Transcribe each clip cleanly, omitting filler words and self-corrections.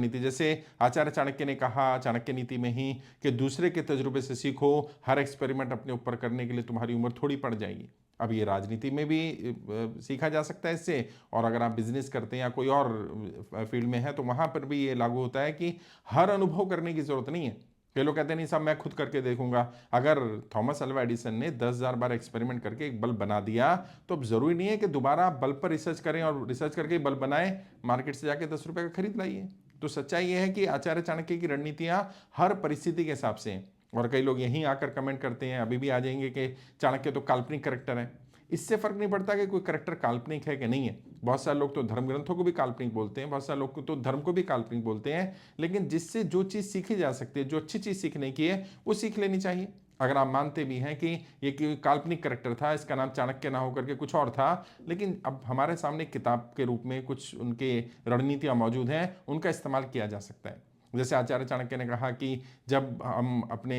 नीति। जैसे आचार्य चाणक्य ने कहा चाणक्य नीति में ही कि दूसरे के तजुर्बे से सीखो, हर एक्सपेरिमेंट अपने ऊपर करने के लिए तुम्हारी उम्र थोड़ी पड़ जाएगी। अब ये राजनीति में भी सीखा जा सकता है इससे, और अगर आप बिजनेस करते हैं या कोई और फील्ड में है तो वहां पर भी ये लागू होता है कि हर अनुभव करने की जरूरत नहीं है। कई लोग कहते हैं नहीं साहब मैं खुद करके देखूंगा। अगर थॉमस अल्वा एडिसन ने 10,000 बार एक्सपेरिमेंट करके एक बल्ब बना दिया तो अब जरूरी नहीं है कि दोबारा आप बल्ब पर रिसर्च करें और रिसर्च करके बल्ब बनाए, मार्केट से जाके 10 रुपए का खरीद लाइए। तो सच्चाई यह है कि आचार्य चाणक्य की रणनीतियां हर परिस्थिति के हिसाब से हैं। और कई लोग यहीं आकर कमेंट करते हैं, अभी भी आ जाएंगे, कि चाणक्य तो काल्पनिक करेक्टर है। इससे फर्क नहीं पड़ता कि कोई करेक्टर काल्पनिक है कि नहीं है। बहुत सारे लोग तो धर्म ग्रंथों को भी काल्पनिक बोलते हैं, बहुत सारे लोग तो धर्म को भी काल्पनिक बोलते हैं। लेकिन जिससे जो चीज़ सीखी जा सकती है, जो अच्छी चीज़ सीखने की है, वो सीख लेनी चाहिए। अगर आप मानते भी हैं कि ये कि काल्पनिक करेक्टर था, इसका नाम चाणक्य ना होकर के कुछ और था, लेकिन अब हमारे सामने किताब के रूप में कुछ उनके रणनीतियाँ मौजूद हैं, उनका इस्तेमाल किया जा सकता है। जैसे आचार्य चाणक्य ने कहा कि जब हम अपने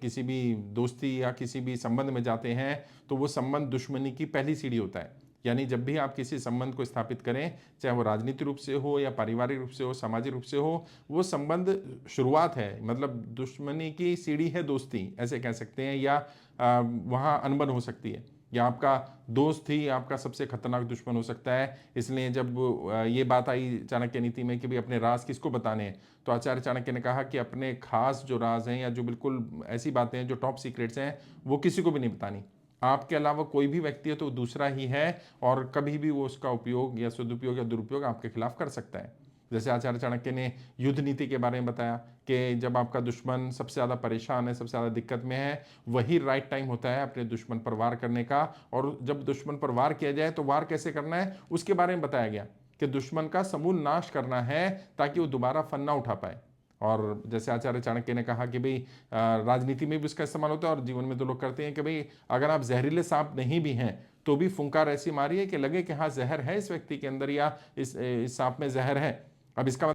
किसी भी दोस्ती या किसी भी संबंध में जाते हैं तो वो संबंध दुश्मनी की पहली सीढ़ी होता है। यानी जब भी आप किसी संबंध को स्थापित करें, चाहे वो राजनीतिक रूप से हो या पारिवारिक रूप से हो, सामाजिक रूप से हो, वो संबंध शुरुआत है, मतलब दुश्मनी की सीढ़ी है दोस्ती, ऐसे कह सकते हैं। या वहाँ अनबन हो सकती है, या आपका दोस्त ही आपका सबसे खतरनाक दुश्मन हो सकता है। इसलिए जब ये बात आई चाणक्य नीति में कि भाई अपने राज किसको बताने हैं, तो आचार्य चाणक्य ने कहा कि अपने खास जो राज हैं या जो बिल्कुल ऐसी बातें हैं जो टॉप सीक्रेट्स हैं, वो किसी को भी नहीं बतानी। आपके अलावा कोई भी व्यक्ति है तो दूसरा ही है, और कभी भी वो उसका उपयोग या सदुपयोग या दुरुपयोग आपके खिलाफ कर सकता है। जैसे आचार्य चाणक्य ने युद्ध नीति के बारे में बताया कि जब आपका दुश्मन सबसे ज़्यादा परेशान है, सबसे ज़्यादा दिक्कत में है, वही राइट टाइम होता है अपने दुश्मन पर वार करने का। और जब दुश्मन पर वार किया जाए तो वार कैसे करना है उसके बारे में बताया गया कि दुश्मन का समूल नाश करना है ताकि वो दोबारा फन ना उठा पाए। और जैसे आचार्य चाणक्य ने कहा कि भाई राजनीति में भी उसका इस्तेमाल होता है, और जीवन में तो लोग करते हैं कि भाई अगर आप जहरीले सांप नहीं भी हैं तो भी फुंकार ऐसी मारिए कि लगे कि हाँ जहर है इस व्यक्ति के अंदर, या इस सांप में जहर है। अब इसका